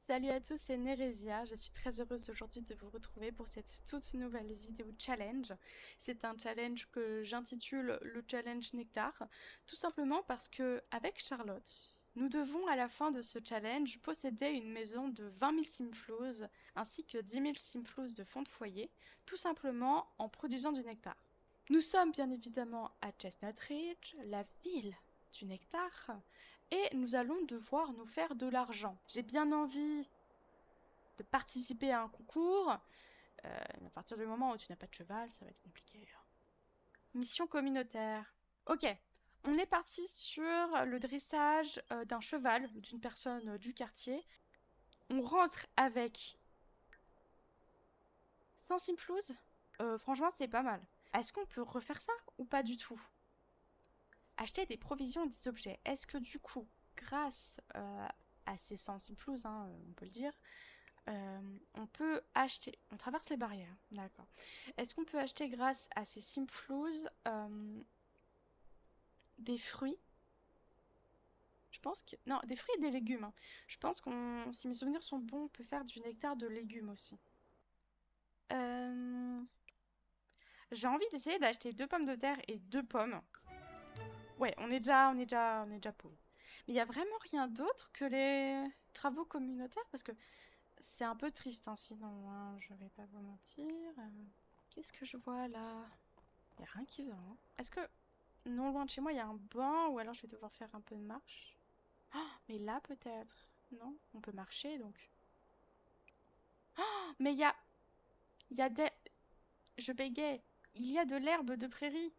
Salut à tous, c'est Nérésia. Je suis très heureuse aujourd'hui de vous retrouver pour cette toute nouvelle vidéo challenge. C'est un challenge que j'intitule le challenge Nectar, tout simplement parce que avec Charlotte, nous devons à la fin de ce challenge posséder une maison de 20 000 simflouz ainsi que 10 000 simflouz de fond de foyer, tout simplement en produisant du nectar. Nous sommes bien évidemment à Chestnut Ridge, la ville du nectar, et nous allons devoir nous faire de l'argent. J'ai bien envie de participer à un concours, à partir du moment où tu n'as pas de cheval, ça va être compliqué. Mission communautaire. Ok, on est parti sur le dressage d'un cheval, d'une personne du quartier. On rentre avec 5 simflouz. Franchement, c'est pas mal. Est-ce qu'on peut refaire ça ou pas du tout? Acheter des provisions et des objets. Est-ce que du coup, grâce à ces 100 simflouz, on peut le dire, on peut acheter... On traverse les barrières, d'accord. Est-ce qu'on peut acheter grâce à ces simflouz des fruits? Je pense que... Non, des fruits et des légumes. Hein. Je pense qu'on... Si mes souvenirs sont bons, on peut faire du nectar de légumes aussi. J'ai envie d'essayer d'acheter 2 pommes de terre et 2 pommes. Ouais, on est déjà pauvre. Mais il y a vraiment rien d'autre que les travaux communautaires parce que c'est un peu triste, hein, sinon, hein, je vais pas vous mentir. Qu'est-ce que je vois là? Il y a rien qui va. Hein. Est-ce que non loin de chez moi il y a un banc ou alors je vais devoir faire un peu de marche? Oh, mais là peut-être. Non, on peut marcher donc. Oh, mais il y a des... Je bégayais. Il y a de l'herbe de prairie.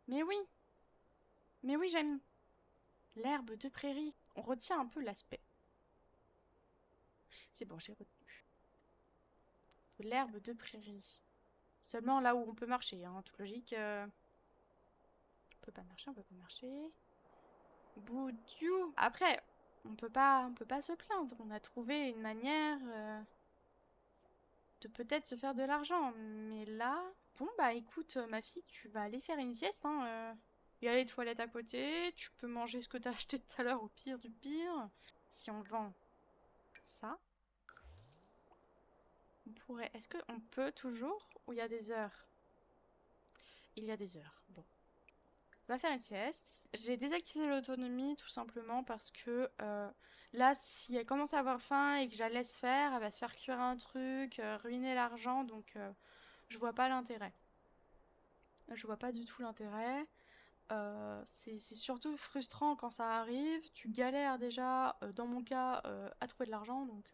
Mais oui. Mais oui, j'aime. L'herbe de prairie. On retient un peu l'aspect. C'est bon, j'ai retenu. De l'herbe de prairie. Seulement là où on peut marcher, hein. Toute logique. On peut pas marcher, on peut pas marcher. Boudiou. Après, on peut pas se plaindre. On a trouvé une manière de peut-être se faire de l'argent. Mais là, bon bah écoute, ma fille, tu vas aller faire une sieste. Hein. Il y a les toilettes à côté. Tu peux manger ce que t'as acheté tout à l'heure, au pire du pire. Si on vend ça, on pourrait. Est-ce qu'on peut toujours ou il y a des heures? Il y a des heures. Bon. On va faire une sieste. J'ai désactivé l'autonomie tout simplement parce que là, si elle commence à avoir faim et que je la laisse faire, elle va se faire cuire un truc, ruiner l'argent, donc je vois pas l'intérêt. Je vois pas du tout l'intérêt. C'est surtout frustrant quand ça arrive. Tu galères déjà, dans mon cas, à trouver de l'argent, donc...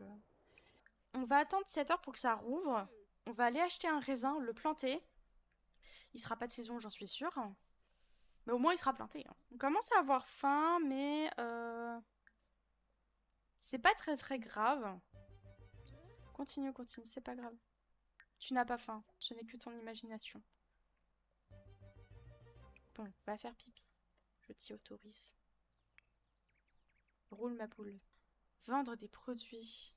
On va attendre 7 heures pour que ça rouvre. On va aller acheter un raisin, le planter. Il sera pas de saison, j'en suis sûre. Mais au moins, il sera planté. Hein. On commence à avoir faim, mais c'est pas très très grave. Continue, continue, c'est pas grave. Tu n'as pas faim, ce n'est que ton imagination. Bon, va faire pipi. Je t'y autorise. Roule ma poule. Vendre des produits.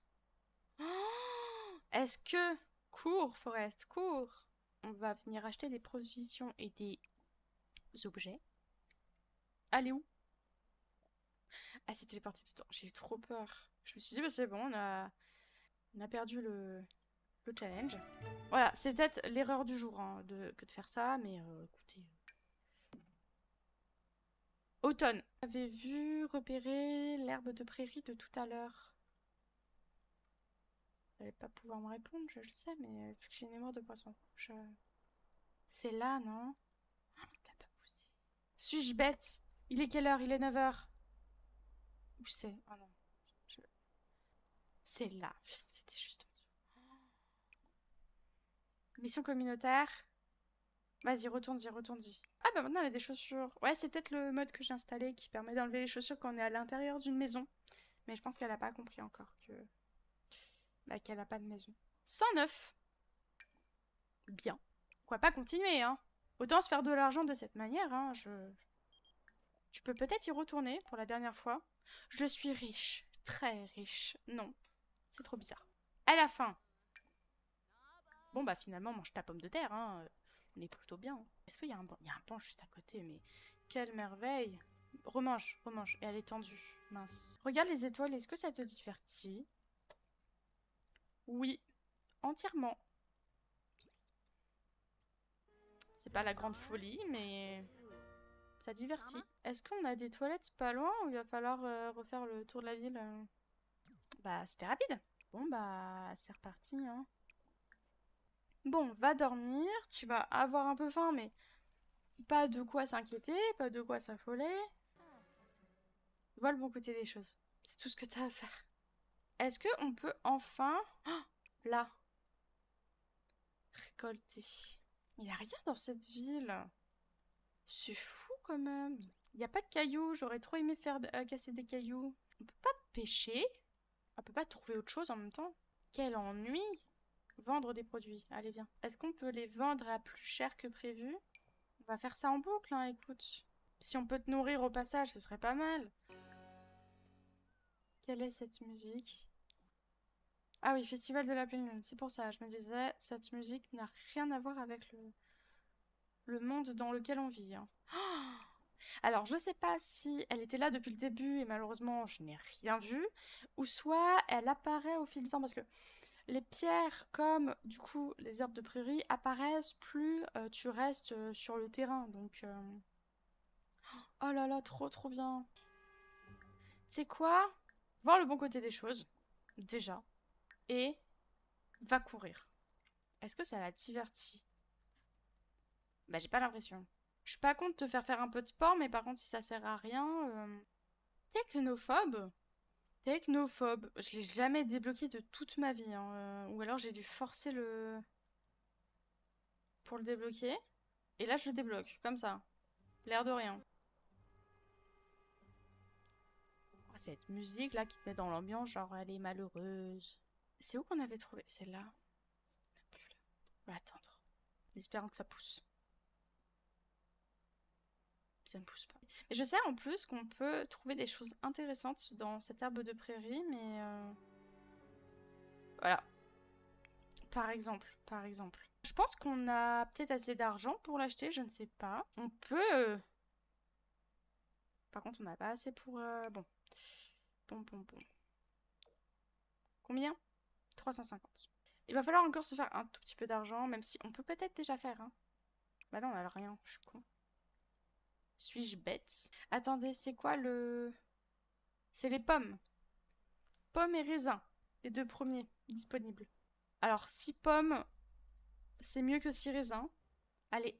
Oh, est-ce que... Cours, Forest, cours. On va venir acheter des provisions et des objets. Allez où? Ah, c'est téléporté tout le temps. J'ai eu trop peur. Je me suis dit, bah, c'est bon, on a perdu le challenge. Voilà, c'est peut-être l'erreur du jour hein, que de faire ça, mais écoutez. Automne. J'avais vu repérer l'herbe de prairie de tout à l'heure. Vous n'allez pas pouvoir me répondre, je le sais, mais vu que j'ai une mémoire de poisson rouge. C'est là, non? Ah, il l'a pas poussé. Suis-je bête? Il est quelle heure? Il est 9 heures. Où c'est? Oh non. Je- C'est là. Putain, c'était juste en dessous. Mission communautaire. Vas-y, retourne-y, retourne-y. Ah bah maintenant elle a des chaussures. Ouais, c'est peut-être le mode que j'ai installé qui permet d'enlever les chaussures quand on est à l'intérieur d'une maison. Mais je pense qu'elle a pas compris encore que... Bah, qu'elle a pas de maison. 109. Bien. Pourquoi pas continuer, hein? Autant se faire de l'argent de cette manière, hein. Tu peux peut-être y retourner pour la dernière fois. Je suis riche. Très riche. Non. C'est trop bizarre. À la fin. Bon bah finalement, mange ta pomme de terre, hein. On est plutôt bien. Est-ce qu'il y a un banc? Il y a un banc juste à côté, mais quelle merveille. Remange, remange. Et elle est tendue. Mince. Regarde les étoiles, est-ce que ça te divertit? Oui, entièrement. C'est pas la grande folie, mais ça divertit. Est-ce qu'on a des toilettes pas loin ou il va falloir refaire le tour de la ville Bah, c'était rapide. Bon, bah, c'est reparti, hein. Bon, va dormir. Tu vas avoir un peu faim, mais pas de quoi s'inquiéter, pas de quoi s'affoler. Vois le bon côté des choses. C'est tout ce que t'as à faire. Est-ce qu'on peut enfin... Oh, là. Récolter. Il n'y a rien dans cette ville. C'est fou quand même. Il n'y a pas de cailloux. J'aurais trop aimé faire casser des cailloux. On peut pas pêcher. On peut pas trouver autre chose en même temps. Quel ennui. Vendre des produits. Allez, viens. Est-ce qu'on peut les vendre à plus cher que prévu? On va faire ça en boucle, hein, écoute. Si on peut te nourrir au passage, ce serait pas mal. Quelle est cette musique? Ah oui, Festival de la pleine lune. C'est pour ça, je me disais, cette musique n'a rien à voir avec le monde dans lequel on vit, hein. Oh, alors, je sais pas si elle était là depuis le début et malheureusement je n'ai rien vu, ou soit elle apparaît au fil du temps parce que les pierres, comme du coup les herbes de prairie, apparaissent plus tu restes sur le terrain. Donc, oh là là, trop trop bien. Tu sais quoi? Voir le bon côté des choses, déjà, et va courir. Est-ce que ça la divertit? Bah, j'ai pas l'impression. Je suis pas contre te faire un peu de sport, mais par contre, si ça sert à rien. Technophobe? Technophobe. Je l'ai jamais débloqué de toute ma vie, hein. Ou alors j'ai dû forcer le. Pour le débloquer. Et là, je le débloque, comme ça. L'air de rien. Oh, cette musique là qui te met dans l'ambiance, genre elle est malheureuse. C'est où qu'on avait trouvé? C'est là. Plus là. On va attendre. En espérant que ça pousse. Ça ne pousse pas. Et je sais en plus qu'on peut trouver des choses intéressantes dans cette herbe de prairie, mais voilà. Par exemple, par exemple. Je pense qu'on a peut-être assez d'argent pour l'acheter, je ne sais pas. On peut. Par contre, on n'a pas assez pour. Bon. Bon. Combien? 350. Il va falloir encore se faire un tout petit peu d'argent, même si on peut peut-être déjà faire, hein. Bah non, on a rien, je suis con. Suis-je bête? Attendez, c'est quoi le... C'est les pommes. Pommes et raisins. Les deux premiers disponibles. Alors, 6 pommes, c'est mieux que 6 raisins. Allez.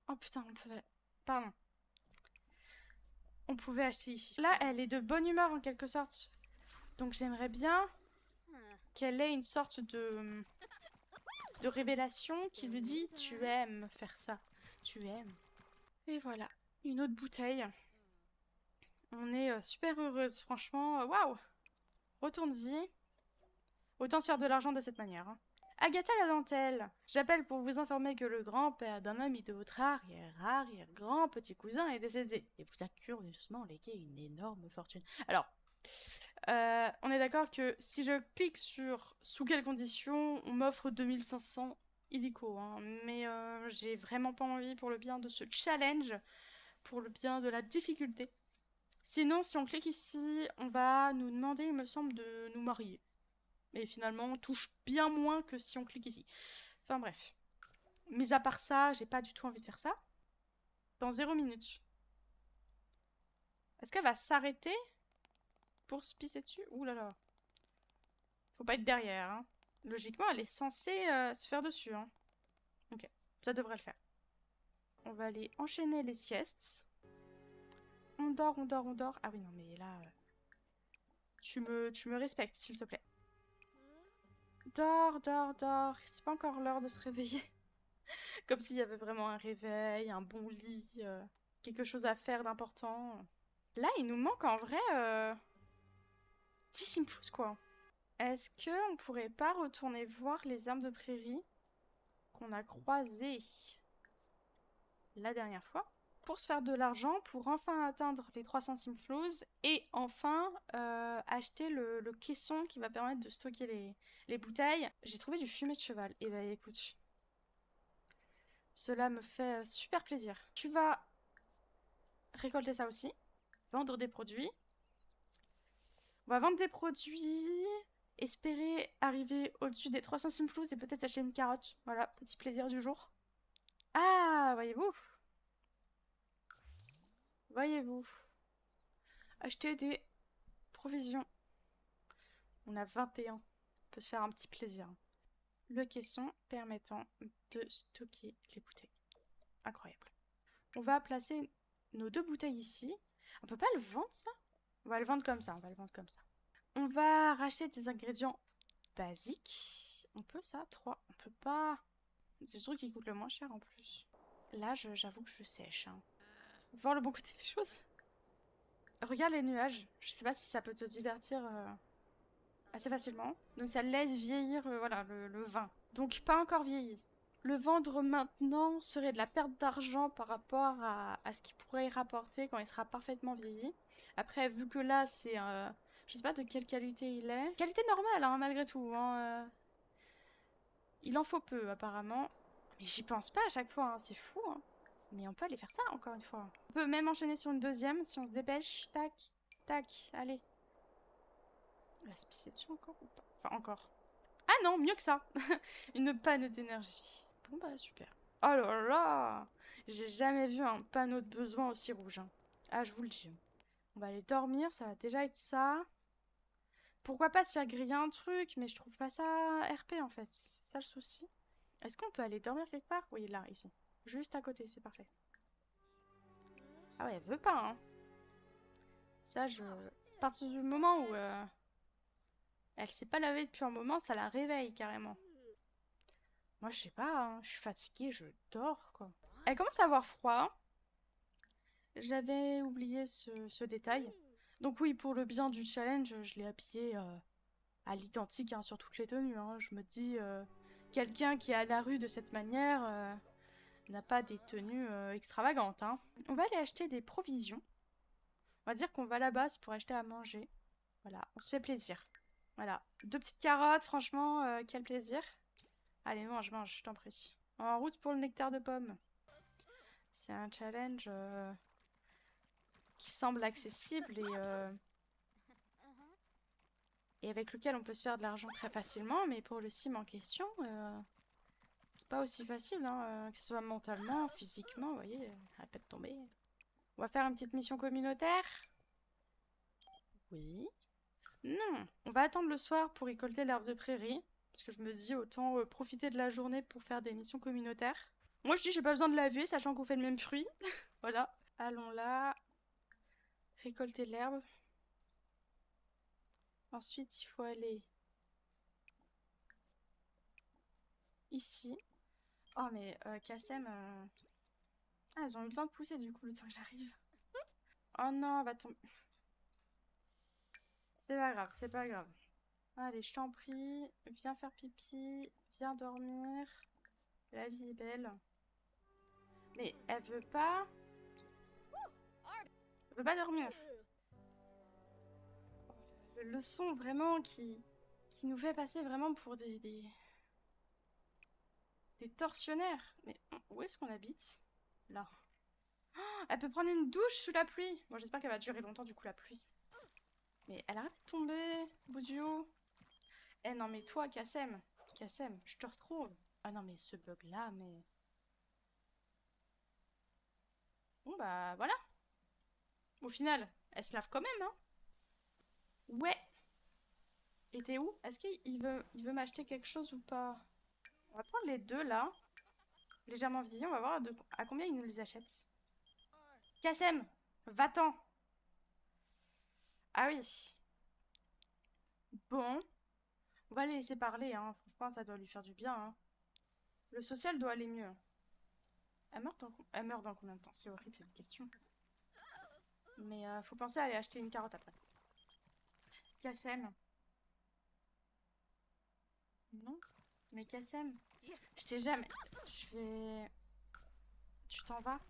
Oh putain, on peut... Pardon. On pouvait acheter ici. Là, elle est de bonne humeur en quelque sorte. Donc j'aimerais bien qu'elle ait une sorte de révélation qui lui dit « Tu aimes faire ça. Tu aimes. » Et voilà. Une autre bouteille. On est super heureuse, franchement. Waouh! Retourne-y. Autant se faire de l'argent de cette manière, hein. Agatha la dentelle. J'appelle pour vous informer que le grand-père d'un ami de votre arrière-arrière-grand petit cousin est décédé et vous a curieusement légué une énorme fortune. Alors, on est d'accord que si je clique sur sous quelles conditions, on m'offre 2500 illico, hein, mais j'ai vraiment pas envie pour le bien de ce challenge, pour le bien de la difficulté. Sinon, si on clique ici, on va nous demander, il me semble, de nous marier. Et finalement, on touche bien moins que si on clique ici. Enfin bref. Mis à part ça, j'ai pas du tout envie de faire ça. Dans 0 minute. Est-ce qu'elle va s'arrêter pour se pisser dessus? Ouh là là. Faut pas être derrière, hein. Logiquement, elle est censée se faire dessus, hein. Ok, ça devrait le faire. On va aller enchaîner les siestes. On dort. Ah oui, non, mais là... tu me respectes, s'il te plaît. Dors. C'est pas encore l'heure de se réveiller. Comme s'il y avait vraiment un réveil, un bon lit, quelque chose à faire d'important. Là, il nous manque en vrai 10 simples, quoi. Est-ce qu'on pourrait pas retourner voir les arbres de prairie qu'on a croisés la dernière fois pour se faire de l'argent, pour enfin atteindre les 300 simflouz et enfin acheter le caisson qui va permettre de stocker les bouteilles. J'ai trouvé du fumet de cheval. Et bah écoute, cela me fait super plaisir. Tu vas récolter ça aussi. Vendre des produits. On va vendre des produits. Espérer arriver au-dessus des 300 simflous et peut-être acheter une carotte. Voilà, petit plaisir du jour. Ah, voyez-vous. Voyez-vous. Acheter des provisions. On a 21. On peut se faire un petit plaisir. Le caisson permettant de stocker les bouteilles. Incroyable. On va placer nos 2 bouteilles ici. On peut pas le vendre, ça? On va le vendre comme ça, on va le vendre comme ça. On va racheter des ingrédients basiques. On peut ça? 3. On peut pas... C'est le truc qui coûte le moins cher en plus. Là, j'avoue que je sèche. Hein. Voir le bon côté des choses. Regarde les nuages. Je sais pas si ça peut te divertir assez facilement. Donc ça laisse vieillir voilà, le vin. Donc pas encore vieilli. Le vendre maintenant serait de la perte d'argent par rapport à ce qu'il pourrait y rapporter quand il sera parfaitement vieilli. Après, vu que là, c'est... je sais pas de quelle qualité il est. Qualité normale, hein, malgré tout. Hein, il en faut peu, apparemment. Mais j'y pense pas à chaque fois, hein, c'est fou. Hein. Mais on peut aller faire ça, encore une fois. On peut même enchaîner sur une deuxième, si on se dépêche. Tac, tac, allez. Il va se pisser dessus encore ou pas? Enfin, encore. Ah non, mieux que ça. Une panne d'énergie. Bon bah, super. Oh là là! J'ai jamais vu un panneau de besoin aussi rouge. Hein. Ah, je vous le dis. On va aller dormir, ça va déjà être ça. Pourquoi pas se faire griller un truc, mais je trouve pas ça RP en fait. C'est ça le souci. Est-ce qu'on peut aller dormir quelque part? Oui, là, ici. Juste à côté, c'est parfait. Ah ouais, elle veut pas, hein. Ça, je... À partir du moment où elle s'est pas lavée depuis un moment, ça la réveille carrément. Moi, je sais pas, hein. Je suis fatiguée, je dors, quoi. Elle commence à avoir froid. J'avais oublié ce détail. Donc oui, pour le bien du challenge, je l'ai habillée à l'identique hein, sur toutes les tenues. Hein. Je me dis, quelqu'un qui est à la rue de cette manière n'a pas des tenues extravagantes. Hein. On va aller acheter des provisions. On va dire qu'on va là-bas pour acheter à manger. Voilà, on se fait plaisir. Voilà, 2 petites carottes, franchement, quel plaisir. Allez, mange, mange, je t'en prie. En route pour le nectar de pomme. C'est un challenge qui semble accessible et avec lequel on peut se faire de l'argent très facilement, mais pour le sim en question, c'est pas aussi facile, hein, que ce soit mentalement, physiquement, vous voyez, arrête pas de tomber. On va faire une petite mission communautaire. Oui. Non, on va attendre le soir pour récolter l'herbe de prairie, parce que je me dis autant profiter de la journée pour faire des missions communautaires. Moi je dis j'ai pas besoin de laver, sachant qu'on fait le même fruit. Voilà. Allons là. Récolter l'herbe. Ensuite, il faut aller ici. Oh, mais Kassem... Ah, elles ont eu le temps de pousser, du coup, le temps que j'arrive. Oh non, elle va tomber. C'est pas grave, c'est pas grave. Allez, je t'en prie. Viens faire pipi. Viens dormir. La vie est belle. Mais elle veut pas... Elle veut pas dormir. Le son, vraiment, qui nous fait passer vraiment pour des tortionnaires. Mais où est-ce qu'on habite? Là. Oh, elle peut prendre une douche sous la pluie. Bon, j'espère qu'elle va durer longtemps, du coup, la pluie. Mais elle arrête de tomber, Boudio. Eh non, mais toi, Kassem. Kassem, je te retrouve. Ah non, mais ce bug-là, mais... Bon, bah, voilà. Au final, elle se lave quand même, hein. Ouais. Et t'es où? Est-ce qu'il veut m'acheter quelque chose ou pas? On va prendre les deux, là. Légèrement vieillis, on va voir à combien il nous les achète. Kassem, va-t'en. Ah oui. Bon. On va les laisser parler, hein. Franchement, ça doit lui faire du bien, hein. Le social doit aller mieux. Elle meurt dans combien de temps? C'est horrible, cette question. Mais faut penser à aller acheter une carotte après. Kassem. Non. Mais Kassem. Je t'ai jamais... Je vais... Tu t'en vas?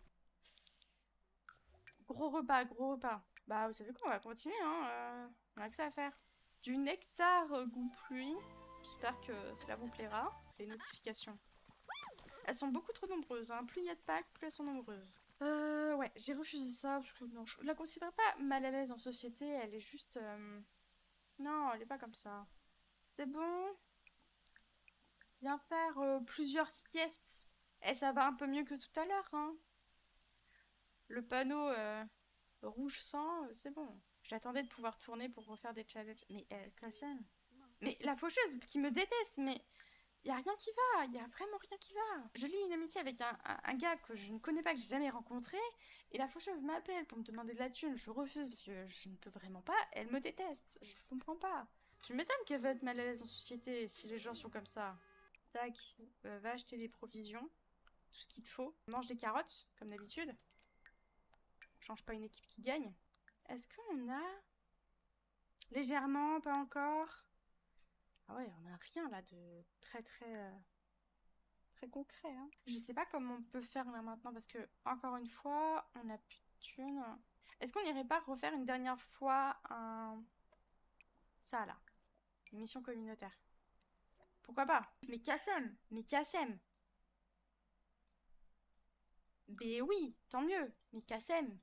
Gros repas, gros repas. Bah, vous savez quoi, on va continuer, hein. On a que ça à faire. Du nectar goût pluie. J'espère que cela vous plaira. Les notifications. Elles sont beaucoup trop nombreuses, hein. Plus il y a de packs, plus elles sont nombreuses. Ouais, j'ai refusé ça parce que non, je la considère pas mal à l'aise en société, elle est juste... Non, elle est pas comme ça. C'est bon, viens faire plusieurs siestes. Et ça va un peu mieux que tout à l'heure, hein. Le panneau rouge sang, c'est bon. J'attendais de pouvoir tourner pour refaire des challenges. Mais Cassian. Mais la faucheuse qui me déteste, mais y a rien qui va, y a vraiment rien qui va. Je lis une amitié avec un gars que je ne connais pas, que j'ai jamais rencontré, et la faucheuse m'appelle pour me demander de la thune. Je refuse parce que je ne peux vraiment pas. Elle me déteste. Je comprends pas. Tu m'étonnes qu'elle veut être mal à l'aise en société si les gens sont comme ça. Tac, va acheter des provisions, tout ce qu'il te faut. Mange des carottes, comme d'habitude. Change pas une équipe qui gagne. Est-ce qu'on a... Légèrement, pas encore. Ah ouais, on a rien là de très concret. Hein. Je sais pas comment on peut faire là maintenant parce que, encore une fois, on a plus de thunes. Est-ce qu'on n'irait pas refaire une dernière fois un... Ça là, une mission communautaire? Pourquoi pas? Mais Kassem! Mais Kassem! Mais oui, tant mieux! Mais Kassem!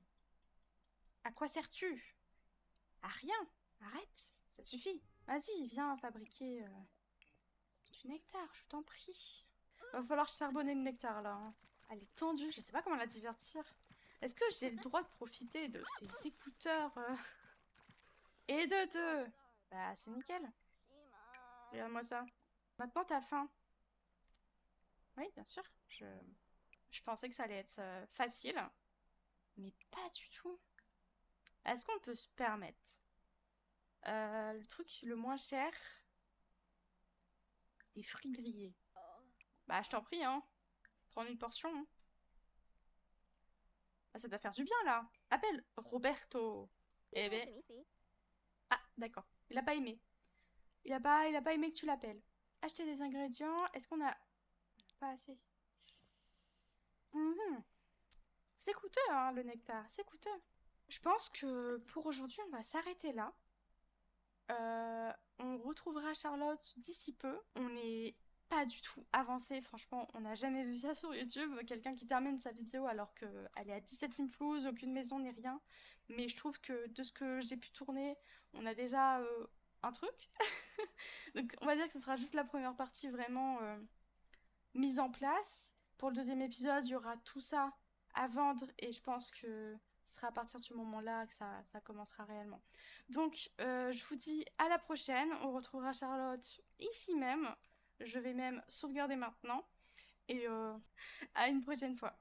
À quoi sers-tu? À rien! Arrête! Ça suffit! Vas-y, viens fabriquer du nectar, je t'en prie. Va falloir charbonner le nectar là. Hein. Elle est tendue, je sais pas comment la divertir. Est-ce que j'ai le droit de profiter de ces écouteurs et de deux? Bah c'est nickel. Regarde-moi ça. Maintenant t'as faim. Oui, bien sûr. Je pensais que ça allait être facile. Mais pas du tout. Est-ce qu'on peut se permettre le truc le moins cher, des fruits grillés? Bah je t'en prie, hein. Prends une portion. Hein. Ah, ça doit faire du bien là. Appelle Roberto. Eh ben... Ah, d'accord. Il a pas aimé. Il a pas aimé que tu l'appelles. Acheter des ingrédients. Est-ce qu'on a... Pas assez. Mhm. C'est coûteux, hein, le nectar. C'est coûteux. Je pense que pour aujourd'hui, on va s'arrêter là. On retrouvera Charlotte d'ici peu. On n'est pas du tout avancé. Franchement, on n'a jamais vu ça sur YouTube. Quelqu'un qui termine sa vidéo alors qu'elle est à 17 flouze, aucune maison ni rien. Mais je trouve que de ce que j'ai pu tourner, on a déjà un truc. Donc on va dire que ce sera juste la première partie vraiment mise en place. Pour le deuxième épisode, il y aura tout ça à vendre et je pense que ce sera à partir de ce moment-là que ça commencera réellement. Donc je vous dis à la prochaine. On retrouvera Charlotte ici même. Je vais même sauvegarder maintenant. Et à une prochaine fois.